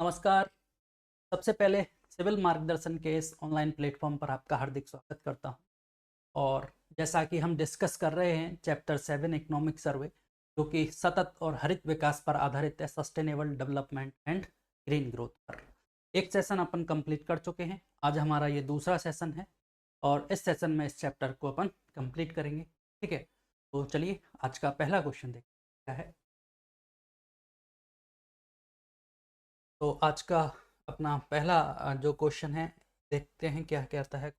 नमस्कार। सबसे पहले सिविल मार्गदर्शन के इस ऑनलाइन प्लेटफॉर्म पर आपका हार्दिक स्वागत करता हूं। और जैसा कि हम डिस्कस कर रहे हैं चैप्टर 7 इकोनॉमिक सर्वे, जो कि सतत और हरित विकास पर आधारित है, sustainable development and green growth पर। एक सेशन अपन कंप्लीट कर चुके हैं, आज हमारा ये दूसरा सेशन है और इस सेशन में इस चैप्टर को अपन कंप्लीट करेंगे। ठीक है, तो चलिए आज का पहला क्वेश्चन देखते हैं क्या है। तो आज का अपना पहला जो क्वेश्चन है, देखते हैं क्या कहता है।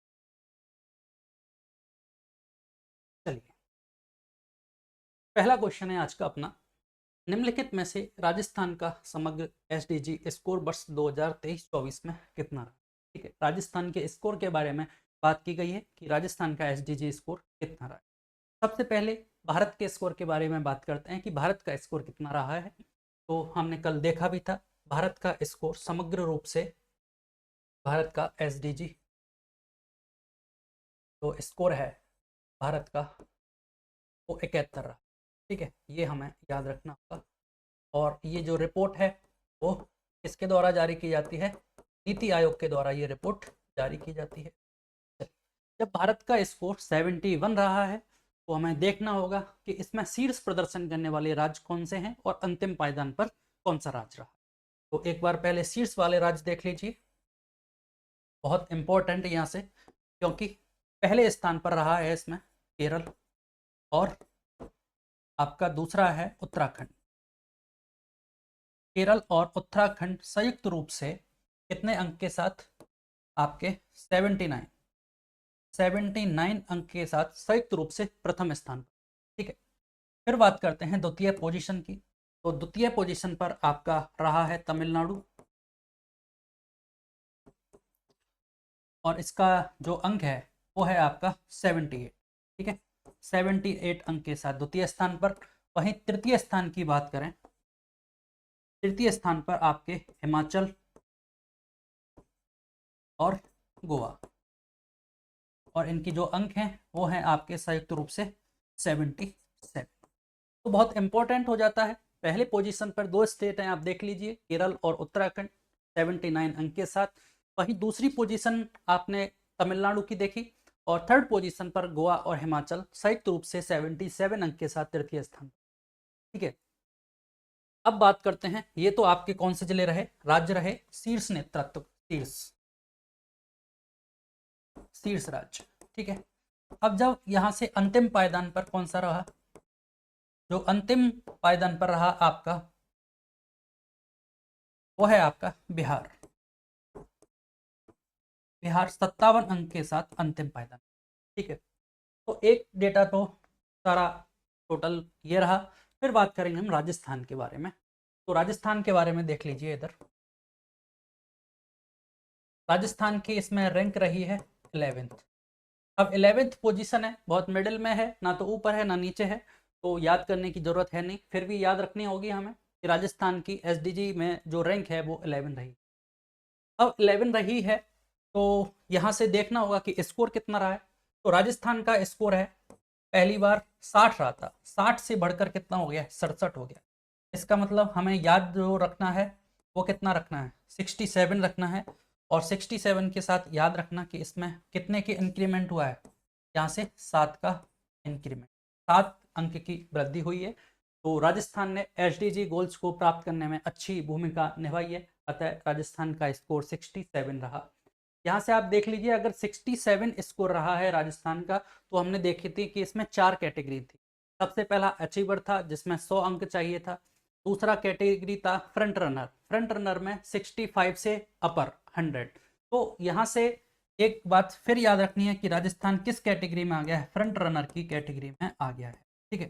चलिए, पहला क्वेश्चन है आज का अपना, निम्नलिखित में से राजस्थान का समग्र एसडीजी स्कोर वर्ष 2023-24 में कितना रहा। ठीक है, राजस्थान के स्कोर के बारे में बात की गई है कि राजस्थान का एसडीजी स्कोर कितना रहा है। सबसे पहले भारत के स्कोर के बारे में बात करते हैं कि भारत का स्कोर कितना रहा है। तो हमने कल देखा भी था, भारत का स्कोर समग्र रूप से, भारत का एसडीजी जो स्कोर है भारत का, वो 71 रहा। ठीक है, ये हमें याद रखना होगा। और ये जो रिपोर्ट है वो किसके द्वारा जारी की जाती है, नीति आयोग के द्वारा ये रिपोर्ट जारी की जाती है। जब भारत का स्कोर 71 रहा है तो हमें देखना होगा कि इसमें शीर्ष प्रदर्शन करने वाले राज्य कौन से हैं और अंतिम पायदान पर कौन सा राज्य रहा। तो एक बार पहले शीर्ष वाले राज्य देख लीजिए, बहुत इंपॉर्टेंट यहाँ से, क्योंकि पहले स्थान पर रहा है इसमें केरल और आपका दूसरा है उत्तराखंड। केरल और उत्तराखंड संयुक्त रूप से कितने अंक के साथ, आपके 79 अंक के साथ संयुक्त रूप से प्रथम स्थान पर। ठीक है, फिर बात करते हैं द्वितीय पोजीशन की। तो द्वितीय पोजीशन पर आपका रहा है तमिलनाडु, और इसका जो अंक है वो है आपका 78। ठीक है, 78 अंक के साथ द्वितीय स्थान पर। वहीं तृतीय स्थान की बात करें, तृतीय स्थान पर आपके हिमाचल और गोवा, और इनकी जो अंक हैं वो हैं आपके संयुक्त रूप से 77। तो बहुत इंपॉर्टेंट हो जाता है। पहले पोजीशन पर दो स्टेट हैं, आप देख लीजिए, केरल और उत्तराखंड 79 अंक के साथ। वहीं दूसरी पोजीशन आपने तमिलनाडु की देखी, और थर्ड पोजीशन पर गोवा और हिमाचल संयुक्त रूप से 77 अंक के साथ तृतीय स्थान। ठीक है, अब बात करते हैं, ये तो आपके कौन से जिले रहे, राज्य रहे शीर्ष नेतृत्व, शीर्ष राज्य। ठीक है, अब जब यहां से अंतिम पायदान पर कौन सा रहा, जो अंतिम पायदान पर रहा आपका वो है आपका बिहार। बिहार 57 अंक के साथ अंतिम पायदान। ठीक है, तो एक डेटा तो सारा टोटल ये रहा। फिर बात करेंगे हम राजस्थान के बारे में। तो राजस्थान के बारे में देख लीजिए इधर, राजस्थान की इसमें रैंक रही है 11th। अब 11th पोजीशन है, बहुत मिडिल में है, ना तो ऊपर है ना नीचे है, तो याद करने की जरूरत है नहीं, फिर भी याद रखनी होगी हमें कि राजस्थान की एसडीजी में जो रैंक है वो 11 रही। अब 11 रही है तो यहाँ से देखना होगा कि स्कोर कितना रहा है। तो राजस्थान का स्कोर है, पहली बार 60 रहा था, 60 से बढ़कर कितना हो गया, 67 हो गया। इसका मतलब हमें याद जो रखना है वो कितना रखना है, 67 रखना है। और 67 के साथ याद रखना कि इसमें कितने की इंक्रीमेंट हुआ है, यहाँ से 7 का इंक्रीमेंट, 7 अंक की वृद्धि हुई है। तो राजस्थान ने एसडीजी गोल्स को प्राप्त करने में अच्छी भूमिका निभाई है, अतः राजस्थान का स्कोर 67 रहा। यहाँ से आप देख लीजिए, अगर 67 स्कोर रहा है राजस्थान का, तो हमने देखी थी कि इसमें 4 कैटेगरी थी। सबसे पहला अचीवर था जिसमें 100 अंक चाहिए था। दूसरा कैटेगरी था फ्रंट रनर, फ्रंट रनर में 65 से अपर 100। तो यहाँ से एक बात फिर याद रखनी है कि राजस्थान किस कैटेगरी में आ गया है, फ्रंट रनर की कैटेगरी में आ गया है। ठीक है,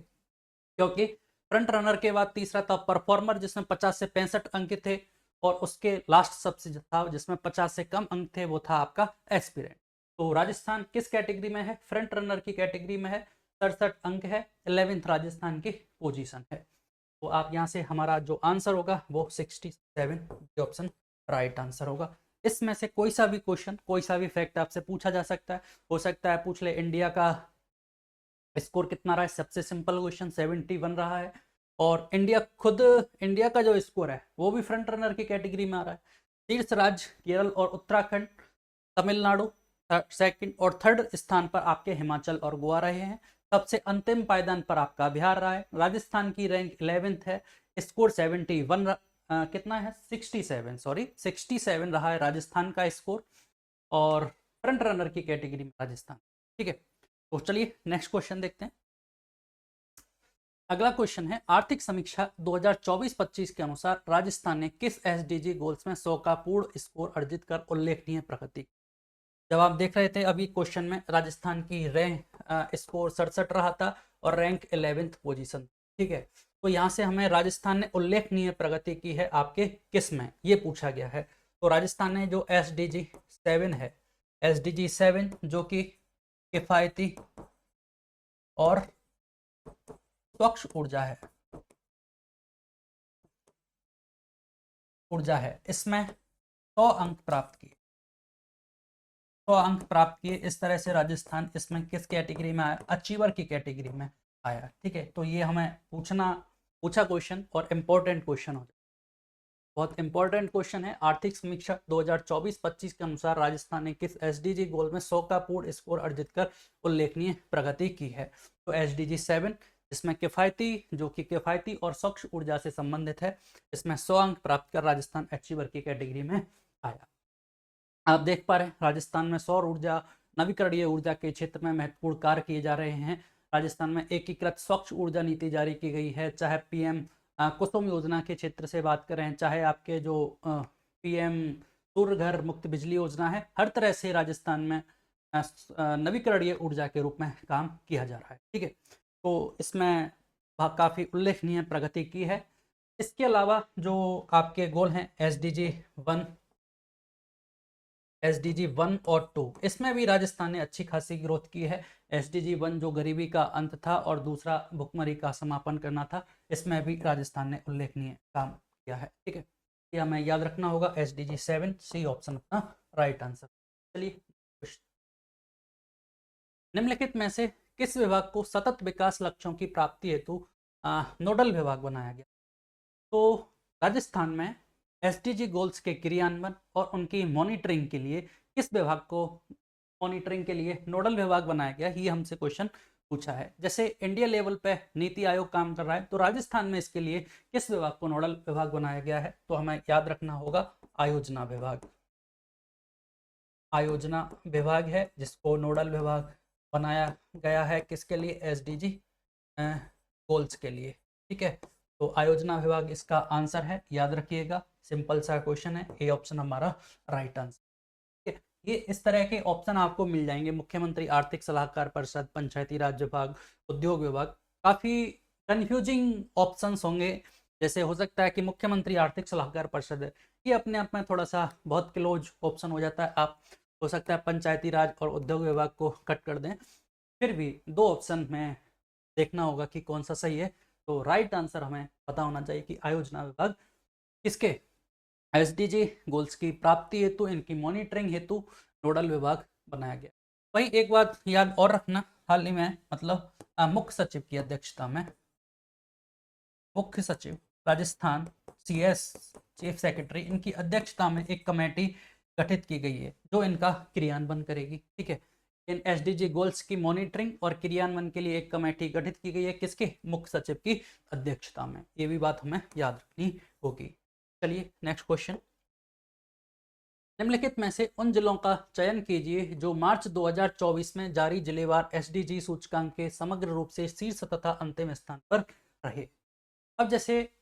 क्योंकि फ्रंट रनर के बाद तीसरा था परफॉर्मर, जिसमें 50 से 65 अंक थे, और उसके लास्ट सबसे था जिसमें 50 से कम अंक थे, वो था आपका एस्पिरेंट। तो राजस्थान किस कैटेगरी में है, फ्रंट रनर की कैटेगरी में है, 67 अंक है, 11th राजस्थान की पोजीशन है। तो आप यहाँ से हमारा जो आंसर होगा वो 67 ऑप्शन राइट आंसर होगा। इसमें से कोई सा भी क्वेश्चन, कोई सा भी फैक्ट आपसे पूछा जा सकता है। हो सकता है पूछ ले इंडिया का स्कोर कितना रहा है, सबसे सिंपल क्वेश्चन 71 रहा है। और इंडिया का जो स्कोर है वो भी फ्रंट रनर की कैटेगरी में आ रहा है। शीर्ष राज्य केरल और उत्तराखंड, तमिलनाडु सेकंड और थर्ड स्थान पर आपके हिमाचल और गोवा रहे हैं। सबसे अंतिम पायदान पर आपका बिहार रहा है। राजस्थान की रैंक 11th है, स्कोर 71 कितना है 67, सॉरी 67 रहा है राजस्थान का स्कोर, और फ्रंट रनर की कैटेगरी में राजस्थान। ठीक है, तो चलिए नेक्स्ट क्वेश्चन देखते हैं। अगला क्वेश्चन है, आर्थिक समीक्षा 2024-25 के अनुसार राजस्थान ने किस एसडीजी गोल्स में 100 का पूर्ण स्कोर अर्जित कर उल्लेखनीय प्रगति। जब आप देख रहे थे अभी क्वेश्चन में, राजस्थान की रैंक स्कोर 67 रहा था और रैंक 11th पोजीशन। ठीक है, तो यहाँ से हमें राजस्थान ने उल्लेखनीय प्रगति की है आपके किस में, ये पूछा गया है। तो राजस्थान ने जो एसडीजी 7 है, एसडीजी 7 जो कि किफायती और स्वच्छ ऊर्जा है, इसमें 100 अंक प्राप्त किए। 100 अंक प्राप्त किए, इस तरह से राजस्थान इसमें किस कैटेगरी में आया, अचीवर की कैटेगरी में आया। ठीक है, तो ये हमें पूछा क्वेश्चन और इम्पोर्टेंट क्वेश्चन हो, बहुत इंपॉर्टेंट क्वेश्चन है। आर्थिक समीक्षा 2024-25 के अनुसार राजस्थान ने किस एसडीजी गोल में 100 का पूर्ण स्कोर अर्जित कर उल्लेखनीय प्रगति की है। तो एसडीजी 7 इसमें किफायती और स्वच्छ ऊर्जा से संबंधित है, इसमें 100 अंक प्राप्त कर राजस्थान अचीवर की कैटेगरी में आया। आप देख पा रहे हैं राजस्थान में सौर ऊर्जा, नवीकरणीय ऊर्जा के क्षेत्र में महत्वपूर्ण कार्य किए जा रहे हैं। राजस्थान में एकीकृत स्वच्छ ऊर्जा नीति जारी की गई है, चाहे पीएम कुसुम योजना के क्षेत्र से बात करें, चाहे आपके जो पीएम सूर्य घर मुक्त बिजली योजना है, हर तरह से राजस्थान में नवीकरणीय ऊर्जा के रूप में काम किया जा रहा है। ठीक है, तो इसमें काफ़ी उल्लेखनीय प्रगति की है। इसके अलावा जो आपके गोल हैं एसडीजी 1 और 2, इसमें भी राजस्थान ने अच्छी खासी ग्रोथ की है। एसडीजी 1 जो गरीबी का अंत था और दूसरा भुखमरी का समापन करना था, इसमें भी राजस्थान ने उल्लेखनीय काम किया है। ठीक है, ये हमें याद रखना होगा। एसडीजी 7 सी ऑप्शन अपना राइट आंसर। चलिए, निम्नलिखित में से किस विभाग को सतत विकास लक्ष्यों की प्राप्ति हेतु नोडल विभाग बनाया गया। तो राजस्थान में एसडीजी गोल्स के क्रियान्वयन और उनकी मॉनिटरिंग के लिए किस विभाग को मॉनिटरिंग के लिए नोडल विभाग बनाया गया, ये हमसे क्वेश्चन पूछा है। जैसे इंडिया लेवल पे नीति आयोग काम कर रहा है, तो राजस्थान में इसके लिए किस विभाग को नोडल विभाग बनाया गया है, तो हमें याद रखना होगा आयोजना विभाग। आयोजना विभाग है जिसको नोडल विभाग बनाया गया है, किसके लिए, एसडीजी गोल्स के लिए। ठीक है, तो आयोजना विभाग इसका आंसर है, याद रखिएगा, सिंपल सा क्वेश्चन है, ए ऑप्शन हमारा राइट आंसर। ये इस तरह के ऑप्शन आपको मिल जाएंगे, मुख्यमंत्री आर्थिक सलाहकार परिषद, पंचायती राज विभाग, उद्योग विभाग। काफ़ी कंफ्यूजिंग ऑप्शंस होंगे, जैसे हो सकता है कि मुख्यमंत्री आर्थिक सलाहकार परिषद है, ये अपने आप में थोड़ा सा बहुत क्लोज ऑप्शन हो जाता है। आप हो सकता है पंचायती राज और उद्योग विभाग को कट कर दें, फिर भी दो ऑप्शन में देखना होगा कि कौन सा सही है। तो राइट आंसर हमें पता होना चाहिए कि आयोजना विभाग किसके एसडीजी गोल्स की प्राप्ति हेतु, इनकी मॉनिटरिंग हेतु नोडल विभाग बनाया गया। वही एक बात याद और रखना, हाल ही में मतलब मुख्य सचिव की अध्यक्षता में, मुख्य सचिव राजस्थान, सीएस चीफ सेक्रेटरी, इनकी अध्यक्षता में एक कमेटी गठित की गई है जो इनका क्रियान्वयन करेगी। ठीक है, इन एसडीजी गोल्स की मॉनिटरिंग और क्रियान्वयन के लिए एक कमेटी गठित की गई है, किसके, मुख्य सचिव की अध्यक्षता में। ये भी बात हमें याद रखनी होगी। चलिए नेक्स्ट क्वेश्चन, निम्नलिखित में से उन जिलों का चयन कीजिए जो मार्च 2024 में जारी जिलेवार एसडीजी सूचकांक के समग्र रूप से शीर्ष तथा अंतिम स्थान पर रहे। अब जैसे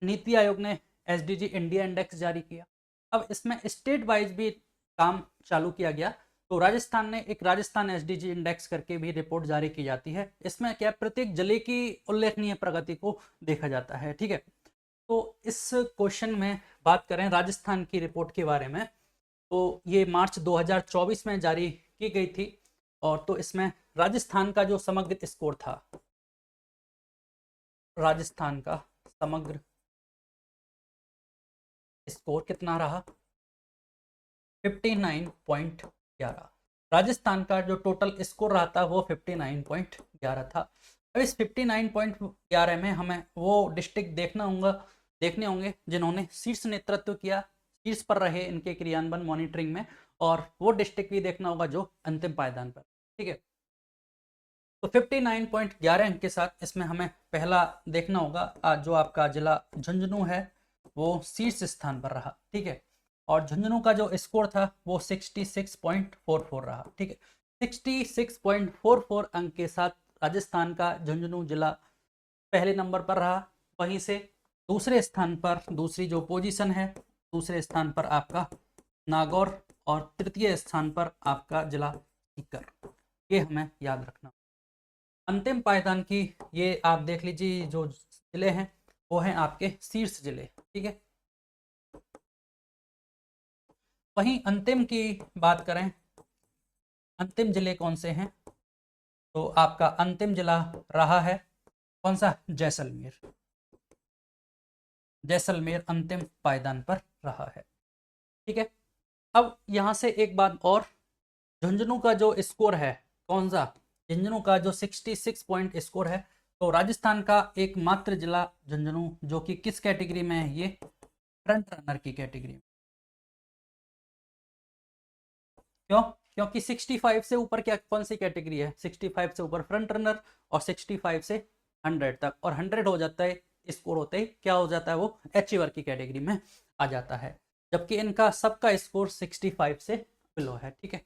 नीति आयोग ने एसडीजी इंडिया इंडेक्स जारी किया, अब इसमें स्टेट वाइज भी काम चालू किया गया। तो राजस्थान ने एक राजस्थान एसडीजी इंडेक्स करके भी रिपोर्ट जारी की जाती है, इसमें क्या प्रत्येक जिले की उल्लेखनीय प्रगति को देखा जाता है। ठीक है, तो इस क्वेश्चन में बात करें राजस्थान की रिपोर्ट के बारे में, तो ये मार्च 2024 में जारी की गई थी, और तो इसमें राजस्थान का जो समग्र स्कोर था, राजस्थान का समग्र स्कोर कितना रहा, 59.11। राजस्थान का जो टोटल स्कोर रहा था वो 59.11 था। अब इस 59.11 में हमें वो डिस्ट्रिक्ट देखने होंगे जिन्होंने शीर्ष नेतृत्व किया, शीर्ष पर रहे इनके क्रियान्वयन मॉनिटरिंग में, और वो डिस्ट्रिक्ट भी देखना होगा जो अंतिम पायदान पर। ठीक है, तो 59.11 अंक के साथ इसमें हमें पहला देखना होगा जो आपका जिला झुंझुनू है वो शीर्ष स्थान पर रहा। ठीक है, और झुंझुनू का जो स्कोर था वो 66.44 रहा। ठीक है, 66.44 अंक के साथ राजस्थान का झुंझुनू जिला पहले नंबर पर रहा। वहीं से दूसरे स्थान पर, दूसरी जो पोजीशन है, दूसरे स्थान पर आपका नागौर, और तृतीय स्थान पर आपका जिला सीकर। ये हमें याद रखना। अंतिम पायदान की ये आप देख लीजिए, जो जिले हैं वो हैं आपके शीर्ष जिले। ठीक है, वहीं अंतिम की बात करें, अंतिम जिले कौन से हैं, तो आपका अंतिम जिला रहा है कौन सा, जैसलमेर। जैसलमेर अंतिम पायदान पर रहा है। ठीक है, अब यहां से एक बात और, झुंझुनू का जो स्कोर है कौन सा, झुंझुनू का जो 66 पॉइंट स्कोर है, तो राजस्थान का एकमात्र जिला झुंझुनू जो कि किस कैटेगरी में है, ये फ्रंट रनर की कैटेगरी में। क्यों? क्योंकि 65 से ऊपर क्या कौन सी कैटेगरी है, 65 से ऊपर फ्रंट रनर, और 65 से 100 तक, और 100 हो जाता है स्कोर होते ही क्या हो जाता है, वो अचीवर की कैटेगरी में आ जाता है, जबकि इनका सबका स्कोर 65 से बिलो है। ठीक है,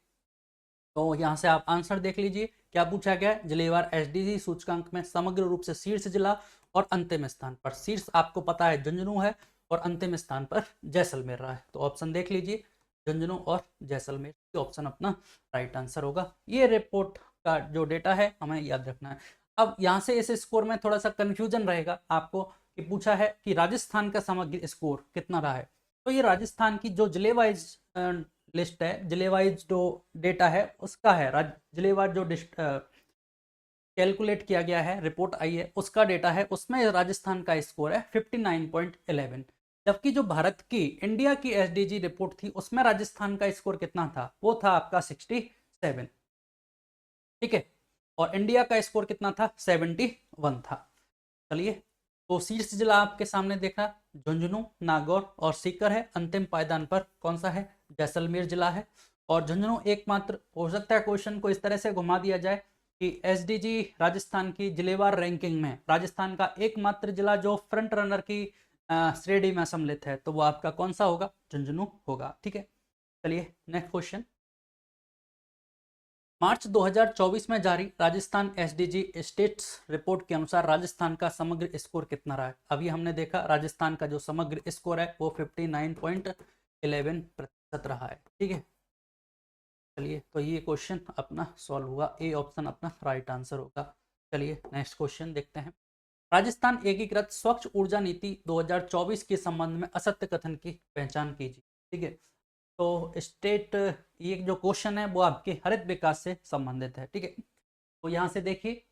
तो यहाँ से आप आंसर देख लीजिए क्या पूछा गया है, जिलेवार एसडीजी सूचकांक में समग्र रूप से शीर्ष जिला और अंतिम स्थान पर, शीर्ष आपको पता है झुंझुनू है और अंतिम स्थान पर जैसलमेर रहा है। तो ऑप्शन देख लीजिए, झुंझुनू और जैसलमेर, ये ऑप्शन अपना राइट आंसर होगा। ये रिपोर्ट का जो डेटा है हमें याद रखना है। अब यहाँ से इस स्कोर में थोड़ा सा कंफ्यूजन रहेगा आपको, कि पूछा है कि राजस्थान का समग्र स्कोर कितना रहा है, तो ये राजस्थान की जो जिले वाइज लिस्ट है, जिले वाइज जो डेटा है उसका है, जिले वाइज जो कैलकुलेट किया गया है, रिपोर्ट आई है उसका डेटा है, उसमें राजस्थान का स्कोर है 59.11, जबकि जो भारत की इंडिया की एसडीजी रिपोर्ट थी उसमें राजस्थान का स्कोर कितना था, वो था आपका 67। ठीक है, और इंडिया का स्कोर कितना था, 71 था। चलिए, तो शीर्ष जिला आपके सामने देखा, झुंझुनू, नागौर और सीकर है। अंतिम पायदान पर कौन सा है, जैसलमेर जिला है। और झुंझुनू एकमात्र, हो सकता है क्वेश्चन को इस तरह से घुमा दिया जाए कि एसडीजी राजस्थान की जिलेवार रैंकिंग में राजस्थान का एकमात्र जिला जो फ्रंट रनर की श्रेणी में सम्मिलित है, तो वो आपका कौन सा होगा, झुंझुनू होगा। ठीक है, चलिए नेक्स्ट क्वेश्चन। मार्च 2024 में जारी राजस्थान एसडीजी स्टेट्स रिपोर्ट के अनुसार राजस्थान का समग्र स्कोर कितना रहा है। अभी हमने देखा राजस्थान का जो समग्र स्कोर है वो 59.11% रहा है। ठीक है, चलिए, तो ये क्वेश्चन अपना सॉल्व हुआ, ए ऑप्शन अपना राइट आंसर होगा। चलिए नेक्स्ट क्वेश्चन देखते हैं। राजस्थान एकीकृत स्वच्छ ऊर्जा नीति 2024 के संबंध में असत्य कथन की पहचान कीजिए। ठीक है, तो स्टेट, ये जो क्वेश्चन है वो आपके हरित विकास से संबंधित है। ठीक है, तो यहाँ से देखिए,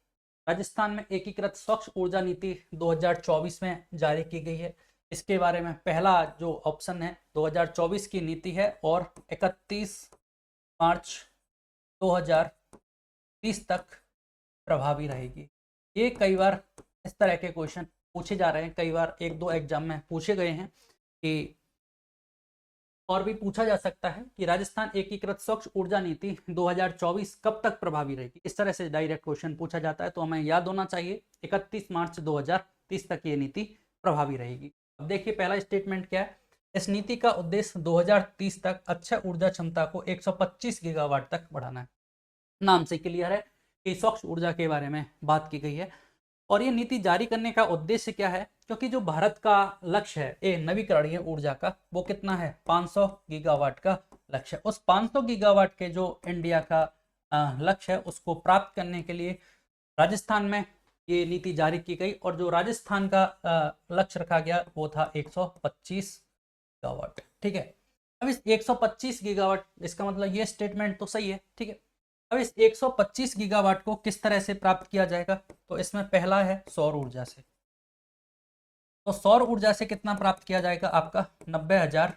राजस्थान में एकीकृत स्वच्छ ऊर्जा नीति 2024 में जारी की गई है। इसके बारे में पहला जो ऑप्शन है 2024 की नीति है और 31 मार्च 2030 तक प्रभावी रहेगी। ये कई बार इस तरह के क्वेश्चन पूछे जा रहे हैं, कई बार एक दो एग्जाम में पूछे गए हैं कि, और भी पूछा जा सकता है कि राजस्थान एकीकृत स्वच्छ ऊर्जा नीति 2024 कब तक प्रभावी रहेगी, इस तरह से डायरेक्ट क्वेश्चन पूछा जाता है। तो हमें याद होना चाहिए 31 मार्च 2030 तक ये नीति प्रभावी रहेगी। अब देखिए पहला स्टेटमेंट क्या है, इस नीति का उद्देश्य 2030 तक अक्षय ऊर्जा क्षमता को 125 गीगावाट तक बढ़ाना है। नाम से क्लियर है कि स्वच्छ ऊर्जा के बारे में बात की गई है। और ये नीति जारी करने का उद्देश्य क्या है, क्योंकि जो भारत का लक्ष्य है ये नवीकरणीय ऊर्जा का, वो कितना है, 500 गीगावाट का लक्ष्य है। उस 500 गीगावाट के जो इंडिया का लक्ष्य है उसको प्राप्त करने के लिए राजस्थान में ये नीति जारी की गई, और जो राजस्थान का लक्ष्य रखा गया वो था 125 गीगावाट। ठीक है, अब इस 125 गीगावाट, इसका मतलब ये स्टेटमेंट तो सही है। ठीक है, अब इस 125 गीगावाट को किस तरह से प्राप्त किया जाएगा, तो इसमें पहला है सौर ऊर्जा से। तो सौर ऊर्जा से कितना प्राप्त किया जाएगा, आपका 90,000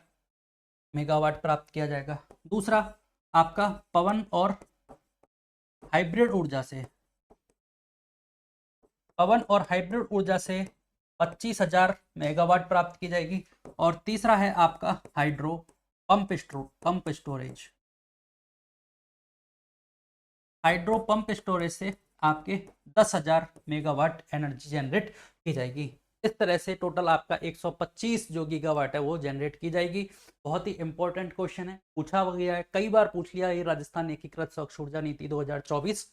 मेगावाट प्राप्त किया जाएगा। दूसरा आपका पवन और हाइब्रिड ऊर्जा से, पवन और हाइब्रिड ऊर्जा से 25,000 मेगावाट प्राप्त की जाएगी। और तीसरा है आपका hydro pump storage. Hydro pump storage से आपके 10,000 मेगावाट एनर्जी जनरेट की जाएगी। इस तरह से टोटल आपका 125 जो गीगावाट है वो जनरेट की जाएगी। बहुत ही इंपॉर्टेंट क्वेश्चन है, पूछा गया है, कई बार पूछ लिया। ये राजस्थान एकीकृत स्वच्छ ऊर्जा नीति 2024।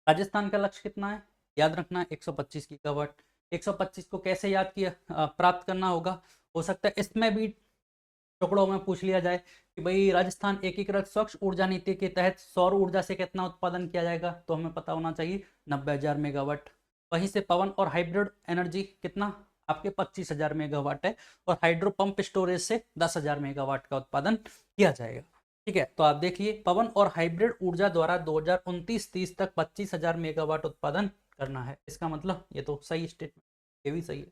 राजस्थान का लक्ष्य कितना है, याद रखना 125 गीगावाट। 125 को कैसे याद किया प्राप्त करना होगा, हो सकता है इसमें भी टुकड़ों में पूछ लिया जाए कि भाई राजस्थान एकीकृत स्वच्छ ऊर्जा नीति के तहत सौर ऊर्जा से कितना उत्पादन किया जाएगा, तो हमें पता होना चाहिए 90,000 मेगावाट। वहीं से पवन और हाइब्रिड एनर्जी कितना आपके 25,000 मेगावाट है, और हाइड्रो पंप स्टोरेज से 10,000 मेगावाट का उत्पादन किया जाएगा। ठीक है, तो आप देखिए पवन और हाइब्रिड ऊर्जा द्वारा 2029-30 तक 25,000 मेगावाट उत्पादन करना है। इसका मतलब ये तो सही स्टेटमेंट, ये भी सही है।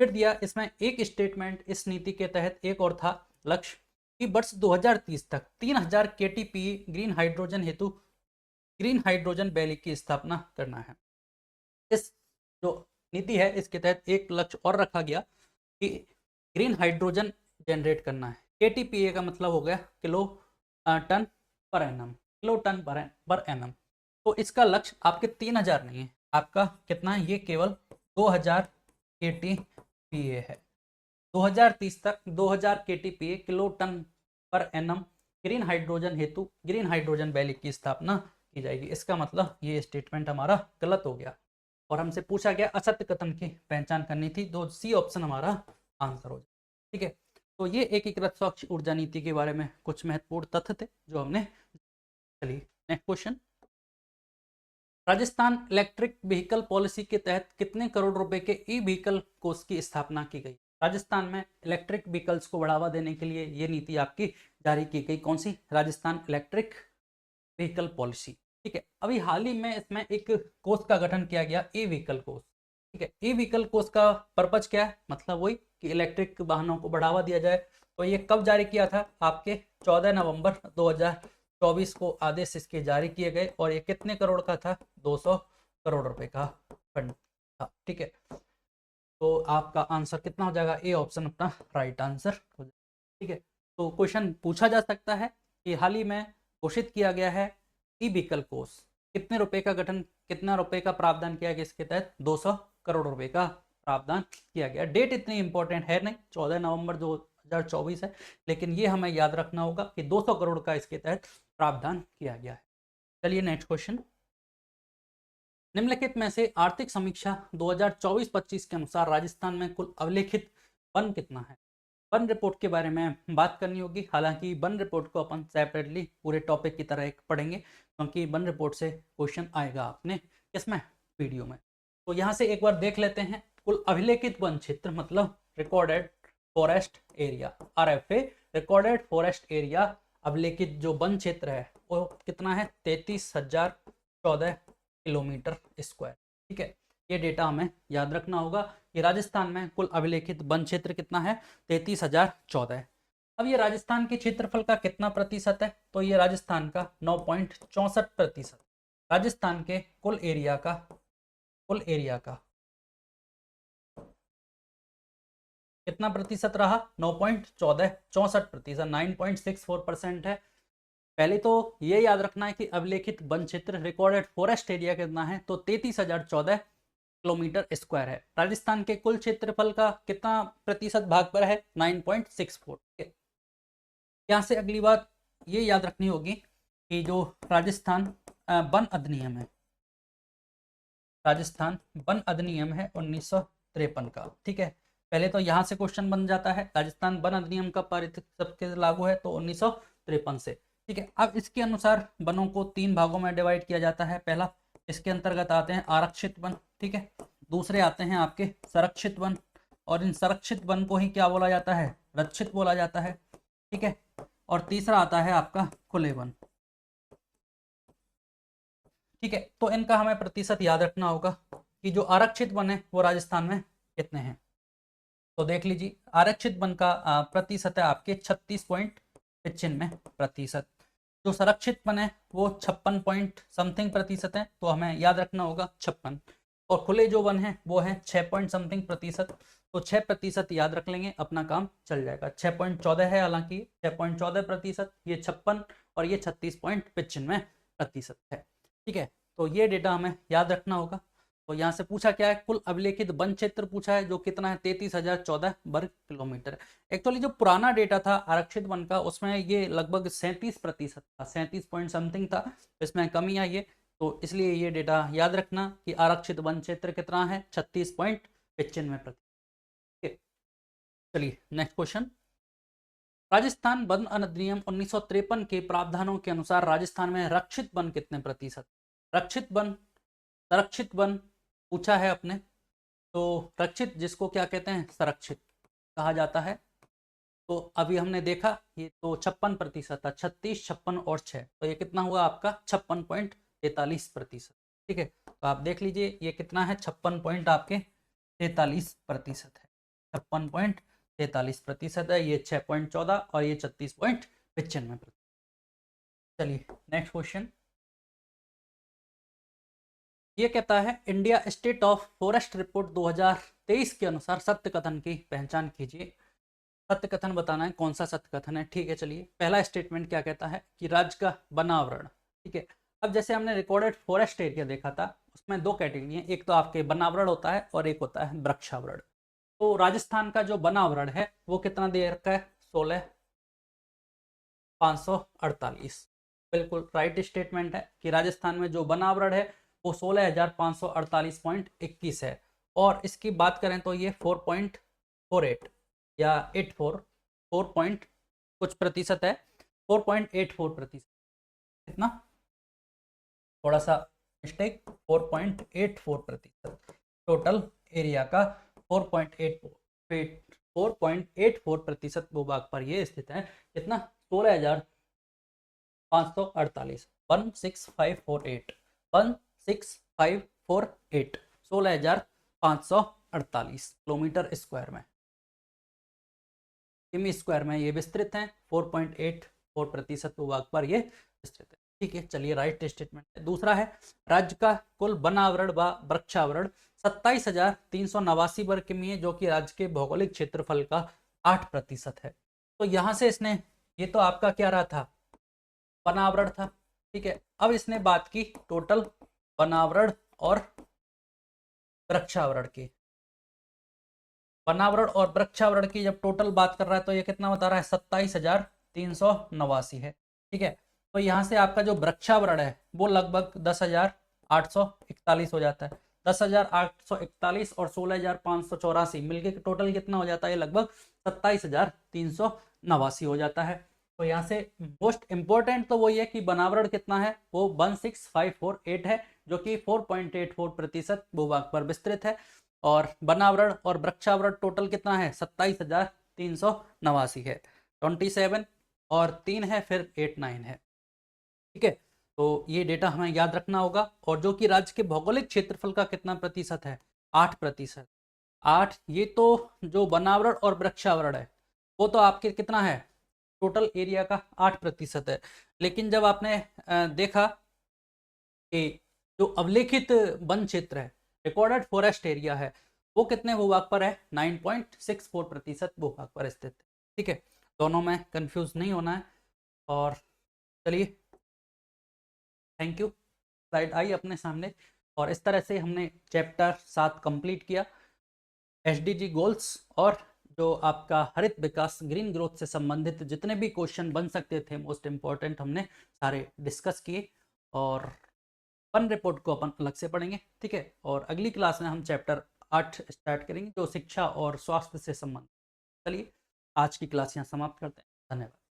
फिर दिया इसमें एक स्टेटमेंट इस नीति के तहत एक और था लक्ष्य कि वर्ष 2030 तक 3,000 केटीपी ग्रीन हाइड्रोजन हेतु ग्रीन हाइड्रोजन वैली की स्थापना करना है। इस जो नीति है इसके तहत एक लक्ष्य और रखा गया कि ग्रीन हाइड्रोजन जनरेट करना है। केटीपीए का मतलब हो गया kilo ton per annum, kilo ton per annum. तो इसका लक्ष्य आपके 3,000 नहीं है, आपका कितना है, ये केवल 2,000 केटीपीए है। 2030 तक 2,000 KTPA kilo ton per annum green hydrogen हेतु ग्रीन हाइड्रोजन वैली की स्थापना की जाएगी। इसका मतलब ये स्टेटमेंट हमारा गलत हो गया और हमसे पूछा गया असत्य कथन की पहचान करनी थी, तो सी ऑप्शन हमारा आंसर हो जाए। ठीक है, तो ये एकीकृत स्वच्छ ऊर्जा नीति के बारे में कुछ महत्वपूर्ण तथ्य थे जो हमने। चलिए next question, Rajasthan electric vehicle policy के तहत कितने करोड़ रुपए के ई व्हीकल कोष की स्थापना की गई। राजस्थान में इलेक्ट्रिक व्हीकल्स को बढ़ावा देने के लिए ये नीति आपकी जारी की गई, कौन सी, राजस्थान इलेक्ट्रिक व्हीकल पॉलिसी। ठीक है, अभी हाल ही में इसमें एक कोष का गठन किया गया, ई व्हीकल कोष। ठीक है, ई व्हीकल कोष का पर्पज क्या है, मतलब वही कि इलेक्ट्रिक वाहनों को बढ़ावा दिया जाए। तो ये कब जारी किया था, आपके 14 नवंबर 2024 को आदेश इसके जारी किए गए, और ये कितने करोड़ का था, 200 करोड़ रुपए का फंड था। ठीक है, तो आपका आंसर कितना हो जाएगा, ए ऑप्शन अपना राइट आंसर हो जाएगा। ठीक है, तो क्वेश्चन पूछा जा सकता है कि हाल ही में घोषित किया गया है ई व्हीकल कोष, कितने रुपए का गठन, कितना रुपए का प्रावधान किया गया इसके तहत, 200 करोड़ रुपए का प्रावधान किया गया। डेट इतनी इंपॉर्टेंट है नहीं, 14 नवंबर 2024 है, लेकिन ये हमें याद रखना होगा कि 200 करोड़ का इसके तहत प्रावधान किया गया है। चलिए नेक्स्ट क्वेश्चन, निम्नलिखित में से आर्थिक समीक्षा 2024-25 के अनुसार राजस्थान में कुल अवलेखित वन कितना है। वन रिपोर्ट के बारे में बात करनी होगी, हालांकि वन रिपोर्ट को अपन सेपरेटली पूरे टॉपिक की तरह एक पढ़ेंगे, क्योंकि वन रिपोर्ट से क्वेश्चन आएगा आपने इसमें वीडियो में। तो यहाँ से एक बार देख लेते हैं, कुल अभिलेखित वन क्षेत्र मतलब recorded forest area, RFA, recorded forest area, अभिलेखित जो वन क्षेत्र है वो कितना है, 33,014 किलोमीटर स्क्वायर। ठीक है, ये डेटा हमें याद रखना होगा कि राजस्थान में कुल अभिलेखित वन क्षेत्र कितना है, 33,014। अब ये राजस्थान के क्षेत्रफल का कितना प्रतिशत है, तो ये राजस्थान का 9.64%। राजस्थान के कुल एरिया का कितना प्रतिशत रहा, 9.64%, 9.64% है। पहले तो ये याद रखना है कि अभिलेखित वन क्षेत्र रिकॉर्डेड फॉरेस्ट एरिया कितना है, तो 33,014 किलोमीटर स्क्वायर है। राजस्थान के कुल क्षेत्रफल का कितना प्रतिशत भाग पर है, 9.64। यहाँ से अगली बात ये याद रखनी होगी कि जो राजस्थान वन अधिनियम है, राजस्थान वन अधिनियम है 1953 का। ठीक है, पहले तो यहाँ से क्वेश्चन बन जाता है, राजस्थान वन अधिनियम का पारित सबके लागू है, तो 1953 से। ठीक है, अब इसके अनुसार वनों को 3 भागों में डिवाइड किया जाता है। पहला, इसके अंतर्गत आते हैं आरक्षित वन, ठीक है, दूसरे आते हैं आपके संरक्षित वन, और इन संरक्षित वन को ही क्या बोला जाता है, रक्षित बोला जाता है। ठीक है, और तीसरा आता है आपका खुले वन। ठीक है, तो इनका हमें प्रतिशत याद रखना होगा कि जो आरक्षित वन है वो राजस्थान में कितने हैं। तो देख लीजिए, आरक्षित वन का प्रतिशत है आपके 36.95%। जो संरक्षित वन है वो 56 पॉइंट समथिंग प्रतिशत है, तो हमें याद रखना होगा 56। और खुले जो वन है वो है 6 पॉइंट समथिंग प्रतिशत। तो 6% याद रख लेंगे, अपना काम चल जाएगा। 6.14 है, हालांकि 6.14%, ये 56 और ये 36.95% है। ठीक है, तो ये डेटा हमें याद रखना होगा। तो यहाँ से पूछा क्या है, कुल अभिलेखित वन क्षेत्र पूछा है, जो कितना है 33,014 वर्ग किलोमीटर। एक्चुअली जो पुराना डेटा था आरक्षित वन का, उसमें ये लगभग 37% था, 37 पॉइंट समथिंग था, इसमें कमी आई है। तो इसलिए ये डेटा याद रखना कि आरक्षित वन क्षेत्र कितना है, 36.95%। चलिए नेक्स्ट क्वेश्चन। राजस्थान वन अधिनियम 1953 के प्रावधानों के अनुसार राजस्थान में रक्षित वन कितने प्रतिशत? रक्षित वन, संरक्षित वन पूछा है अपने, तो रक्षित जिसको क्या कहते हैं, संरक्षित कहा जाता है। तो अभी हमने देखा ये तो 56% था, 36, 56 और 6, तो ये कितना हुआ आपका 56.43%। ठीक है, तो आप देख लीजिए ये कितना है, 56 पॉइंट आपके 43% है, 56.43% है। ये 6.14 और ये 36.95%। चलिए नेक्स्ट क्वेश्चन। ये कहता है India state of forest report 2023 के अनुसार सत्य कथन की पहचान कीजिए। सत्य कथन बताना है, कौन सा सत्य कथन है। ठीक है, चलिए पहला स्टेटमेंट क्या कहता है कि राज्य का वनावरण। ठीक है, अब जैसे हमने रिकॉर्डेड फॉरेस्ट एरिया देखा था, उसमें दो कैटेगरी है, एक तो आपके वनावरण होता है और एक होता है वृक्षावरण। तो राजस्थान का जो वनावरण है वो कितना दे रखा है, 16,548। बिल्कुल राइट स्टेटमेंट है कि राजस्थान में जो वनावरण है वो 16,548.21 है। और इसकी बात करें तो ये 4.48 या 84, 4 पॉइंट कुछ प्रतिशत है, 4.84%। कितना, थोड़ा सा मिस्टेक, 4.84% टोटल एरिया का 4.84% भूभाग पर ये स्थित है। कितना, 16,548, 16548, 16548, 16,548 किलोमीटर स्क्वायर में, किमी स्क्वायर में ये विस्तृत हैं। 4.84% भूभाग पर ये विस्तृत है। ठीक है, चलिए राइट स्टेटमेंट है। दूसरा है राज्य का कुल वनावरण व वृक्षावरण 27,389 वर्ग किमी है, जो कि राज्य के भौगोलिक क्षेत्रफल का 8% है। तो यहां से इसने, ये तो आपका क्या रहा था, वनावरण था। ठीक है, अब इसने बात की टोटल वनावरण और वृक्षावरण की। वनावरण और वृक्षावरण की जब टोटल बात कर रहा है तो ये कितना बता रहा है, 27,389 है। ठीक है, तो यहाँ से आपका जो वृक्षावरण है वो लगभग 10,841 हो जाता है। 10,841 और 16,584 मिलके टोटल कितना हो जाता है, लगभग 27,389 हो जाता है। तो यहाँ से मोस्ट इंपॉर्टेंट तो वही है कि वनावरण कितना है, वो 16548 है, जो कि 4.84% भूभाग पर विस्तृत है। और वनावरण और वृक्षावरण टोटल कितना है, 27,389 है। 27 और 3 है, फिर 89 है। ठीक है, तो ये डेटा हमें याद रखना होगा। और जो कि राज्य के भौगोलिक क्षेत्रफल का कितना प्रतिशत है, 8%। 8, ये तो जो वनावरण और वृक्षावरण है वो तो आपके कितना है, टोटल एरिया का 8% है। लेकिन जब आपने देखा कि जो अवलेखित वन क्षेत्र है, रिकॉर्डेड फॉरेस्ट एरिया है, वो कितने भूभाग पर है, 9.64% भूभाग पर स्थित है। ठीक है, दोनों में कंफ्यूज नहीं होना है। और चलिए, थैंक यू। स्लाइड आई अपने सामने, और इस तरह से हमने चैप्टर 7 कंप्लीट किया। एसडीजी गोल्स और जो आपका हरित विकास, ग्रीन ग्रोथ से संबंधित जितने भी क्वेश्चन बन सकते थे मोस्ट इंपॉर्टेंट, हमने सारे डिस्कस किए। और वन रिपोर्ट को अपन अलग से पढ़ेंगे। ठीक है, और अगली क्लास में हम चैप्टर 8 स्टार्ट करेंगे, जो शिक्षा और स्वास्थ्य से संबंधित। चलिए आज की क्लास यहाँ समाप्त करते हैं। धन्यवाद।